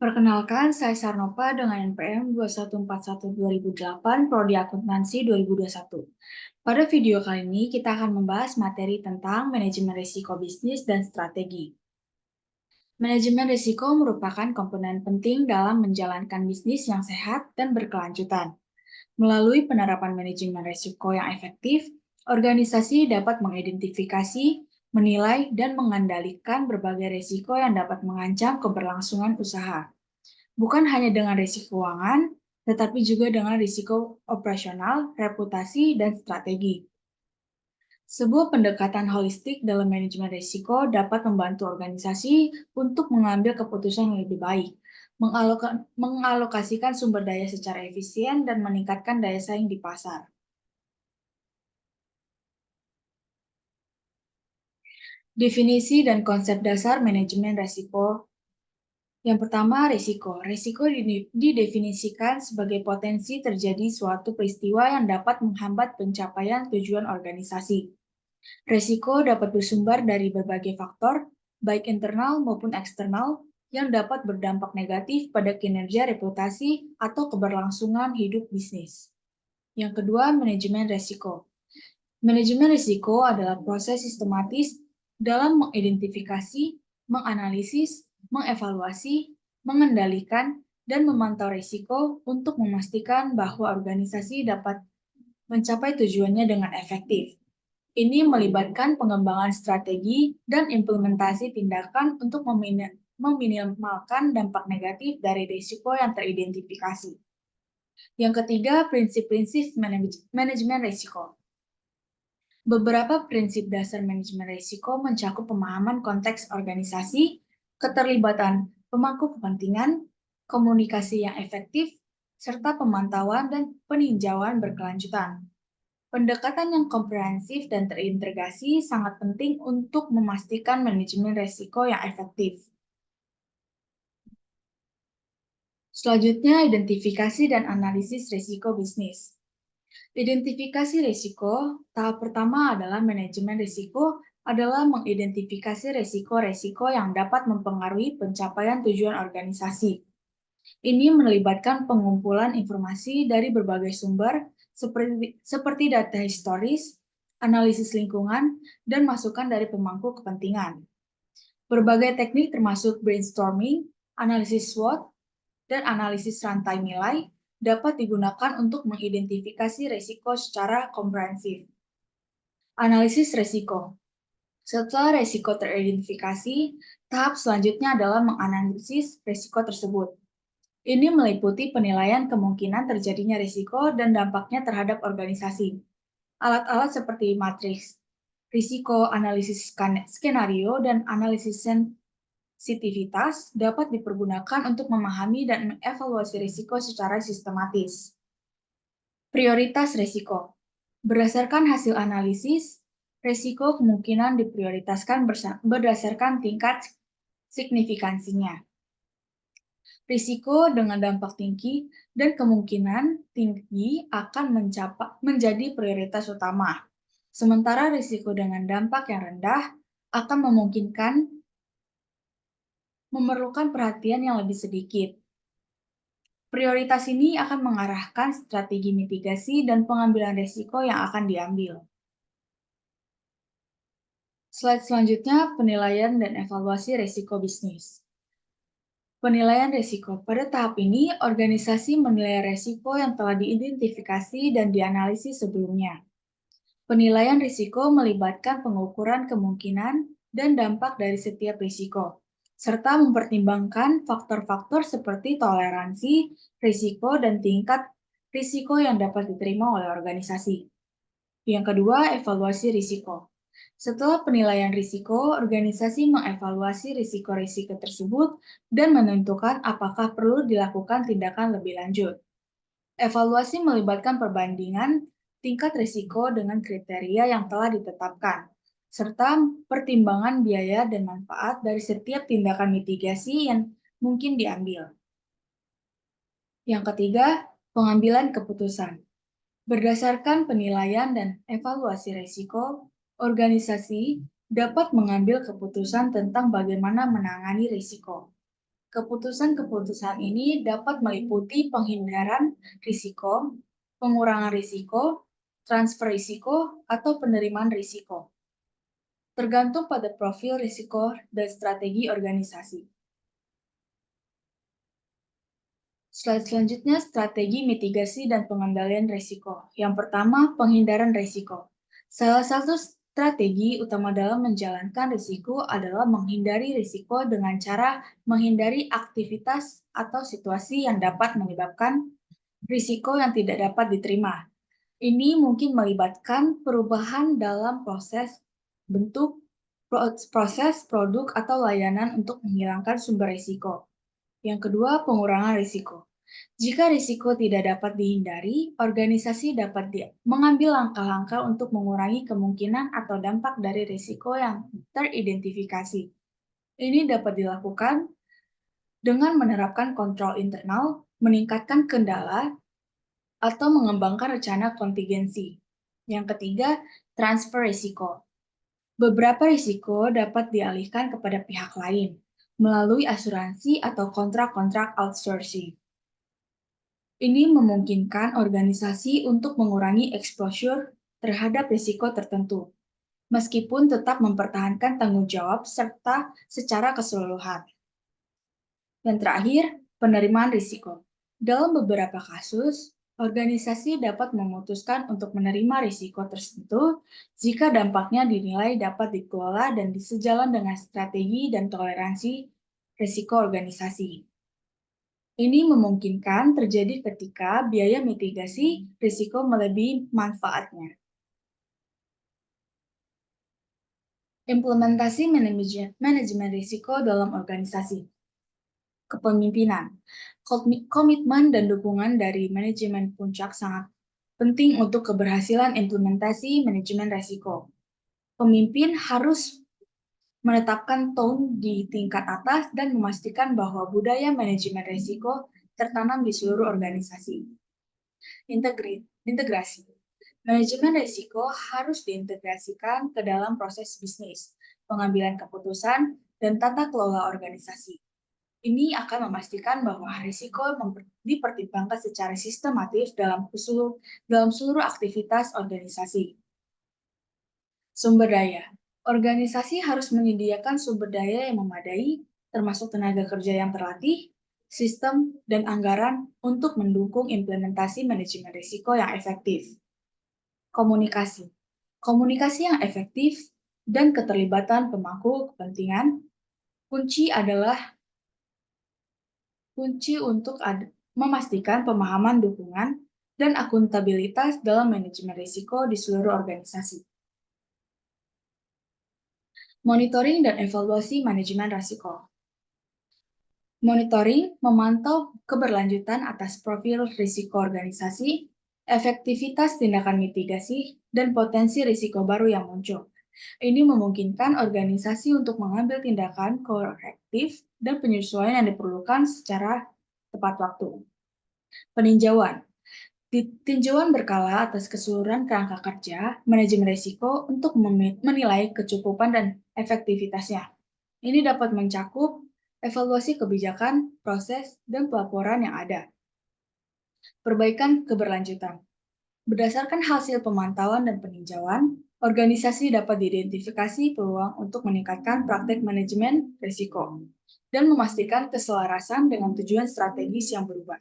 Perkenalkan, saya Sarnopa dengan NPM 2141-2008, Prodi Akuntansi 2021. Pada video kali ini, kita akan membahas materi tentang manajemen risiko bisnis dan strategi. Manajemen risiko merupakan komponen penting dalam menjalankan bisnis yang sehat dan berkelanjutan. Melalui penerapan manajemen risiko yang efektif, organisasi dapat mengidentifikasi, menilai, dan mengendalikan berbagai risiko yang dapat mengancam keberlangsungan usaha. Bukan hanya dengan risiko keuangan, tetapi juga dengan risiko operasional, reputasi, dan strategi. Sebuah pendekatan holistik dalam manajemen risiko dapat membantu organisasi untuk mengambil keputusan yang lebih baik, mengalokasikan sumber daya secara efisien, dan meningkatkan daya saing di pasar. Definisi dan konsep dasar manajemen risiko. Yang pertama, risiko. Risiko didefinisikan sebagai potensi terjadi suatu peristiwa yang dapat menghambat pencapaian tujuan organisasi. Risiko dapat bersumber dari berbagai faktor, baik internal maupun eksternal, yang dapat berdampak negatif pada kinerja, reputasi, atau keberlangsungan hidup bisnis. Yang kedua, manajemen risiko. Manajemen risiko adalah proses sistematis dalam mengidentifikasi, menganalisis, mengevaluasi, mengendalikan, dan memantau risiko untuk memastikan bahwa organisasi dapat mencapai tujuannya dengan efektif. Ini melibatkan pengembangan strategi dan implementasi tindakan untuk meminimalkan dampak negatif dari risiko yang teridentifikasi. Yang ketiga, prinsip-prinsip manajemen risiko. Beberapa prinsip dasar manajemen risiko mencakup pemahaman konteks organisasi, keterlibatan pemangku kepentingan, komunikasi yang efektif, serta pemantauan dan peninjauan berkelanjutan. Pendekatan yang komprehensif dan terintegrasi sangat penting untuk memastikan manajemen risiko yang efektif. Selanjutnya, identifikasi dan analisis risiko bisnis. Identifikasi risiko, tahap pertama adalah manajemen risiko adalah mengidentifikasi risiko-risiko yang dapat mempengaruhi pencapaian tujuan organisasi. Ini melibatkan pengumpulan informasi dari berbagai sumber seperti data historis, analisis lingkungan, dan masukan dari pemangku kepentingan. Berbagai teknik termasuk brainstorming, analisis SWOT, dan analisis rantai nilai dapat digunakan untuk mengidentifikasi risiko secara komprehensif. Analisis risiko. Setelah risiko teridentifikasi, tahap selanjutnya adalah menganalisis risiko tersebut. Ini meliputi penilaian kemungkinan terjadinya risiko dan dampaknya terhadap organisasi. Alat-alat seperti matriks risiko, analisis skenario, dan analisis sensitivitas dapat dipergunakan untuk memahami dan mengevaluasi risiko secara sistematis. Prioritas risiko. Berdasarkan hasil analisis, risiko kemungkinan diprioritaskan berdasarkan tingkat signifikansinya. Risiko dengan dampak tinggi dan kemungkinan tinggi akan menjadi prioritas utama. Sementara risiko dengan dampak yang rendah akan memungkinkan memerlukan perhatian yang lebih sedikit. Prioritas ini akan mengarahkan strategi mitigasi dan pengambilan risiko yang akan diambil. Slide selanjutnya, penilaian dan evaluasi risiko bisnis. Penilaian risiko. Pada tahap ini, organisasi menilai risiko yang telah diidentifikasi dan dianalisis sebelumnya. Penilaian risiko melibatkan pengukuran kemungkinan dan dampak dari setiap risiko, serta mempertimbangkan faktor-faktor seperti toleransi, risiko, dan tingkat risiko yang dapat diterima oleh organisasi. Yang kedua, evaluasi risiko. Setelah penilaian risiko, organisasi mengevaluasi risiko-risiko tersebut dan menentukan apakah perlu dilakukan tindakan lebih lanjut. Evaluasi melibatkan perbandingan tingkat risiko dengan kriteria yang telah ditetapkan, serta pertimbangan biaya dan manfaat dari setiap tindakan mitigasi yang mungkin diambil. Yang ketiga, pengambilan keputusan. Berdasarkan penilaian dan evaluasi risiko, organisasi dapat mengambil keputusan tentang bagaimana menangani risiko. Keputusan-keputusan ini dapat meliputi penghindaran risiko, pengurangan risiko, transfer risiko, atau penerimaan risiko, tergantung pada profil risiko dan strategi organisasi. Slide selanjutnya, strategi mitigasi dan pengendalian risiko. Yang pertama, penghindaran risiko. Salah satu strategi utama dalam menjalankan risiko adalah menghindari risiko dengan cara menghindari aktivitas atau situasi yang dapat menyebabkan risiko yang tidak dapat diterima. Ini mungkin melibatkan perubahan dalam bentuk, proses, produk, atau layanan untuk menghilangkan sumber risiko. Yang kedua, pengurangan risiko. Jika risiko tidak dapat dihindari, organisasi dapat mengambil langkah-langkah untuk mengurangi kemungkinan atau dampak dari risiko yang teridentifikasi. Ini dapat dilakukan dengan menerapkan kontrol internal, meningkatkan kendala, atau mengembangkan rencana kontingensi. Yang ketiga, transfer risiko. Beberapa risiko dapat dialihkan kepada pihak lain melalui asuransi atau kontrak-kontrak outsourcing. Ini memungkinkan organisasi untuk mengurangi exposure terhadap risiko tertentu, meskipun tetap mempertahankan tanggung jawab serta secara keseluruhan. Dan terakhir, penerimaan risiko. Dalam beberapa kasus, organisasi dapat memutuskan untuk menerima risiko tersebut jika dampaknya dinilai dapat dikelola dan sejalan dengan strategi dan toleransi risiko organisasi. Ini memungkinkan terjadi ketika biaya mitigasi risiko melebihi manfaatnya. Implementasi manajemen risiko dalam organisasi. Kepemimpinan. Komitmen dan dukungan dari manajemen puncak sangat penting untuk keberhasilan implementasi manajemen risiko. Pemimpin harus menetapkan tone di tingkat atas dan memastikan bahwa budaya manajemen risiko tertanam di seluruh organisasi. Integrasi. Manajemen risiko harus diintegrasikan ke dalam proses bisnis, pengambilan keputusan, dan tata kelola organisasi. Ini akan memastikan bahwa risiko dipertimbangkan secara sistematis dalam seluruh aktivitas organisasi. Sumber daya. Organisasi harus menyediakan sumber daya yang memadai, termasuk tenaga kerja yang terlatih, sistem, dan anggaran untuk mendukung implementasi manajemen risiko yang efektif. Komunikasi. Komunikasi yang efektif dan keterlibatan pemangku kepentingan kunci untuk memastikan pemahaman dukungan dan akuntabilitas dalam manajemen risiko di seluruh organisasi. Monitoring dan evaluasi manajemen risiko. Monitoring memantau keberlanjutan atas profil risiko organisasi, efektivitas tindakan mitigasi, dan potensi risiko baru yang muncul. Ini memungkinkan organisasi untuk mengambil tindakan korektif dan penyesuaian yang diperlukan secara tepat waktu. Peninjauan. Tinjauan berkala atas keseluruhan kerangka kerja, manajemen risiko untuk menilai kecukupan dan efektivitasnya. Ini dapat mencakup evaluasi kebijakan, proses, dan pelaporan yang ada. Perbaikan keberlanjutan. Berdasarkan hasil pemantauan dan peninjauan, organisasi dapat diidentifikasi peluang untuk meningkatkan praktek manajemen risiko dan memastikan keselarasan dengan tujuan strategis yang berubah.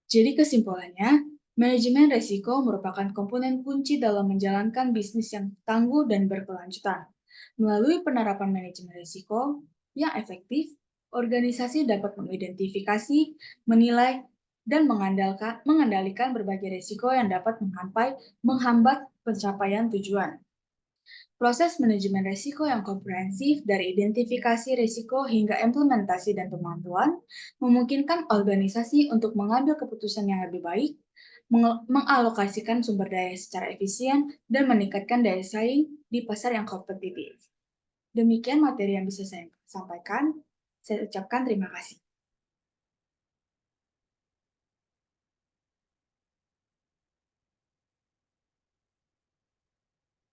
Jadi kesimpulannya, manajemen risiko merupakan komponen kunci dalam menjalankan bisnis yang tangguh dan berkelanjutan. Melalui penerapan manajemen risiko yang efektif, organisasi dapat mengidentifikasi, menilai, dan mengendalikan berbagai risiko yang dapat menghambat pencapaian tujuan. Proses manajemen risiko yang komprehensif dari identifikasi risiko hingga implementasi dan pemantauan memungkinkan organisasi untuk mengambil keputusan yang lebih baik, mengalokasikan sumber daya secara efisien, dan meningkatkan daya saing di pasar yang kompetitif. Demikian materi yang bisa saya sampaikan. Saya ucapkan terima kasih.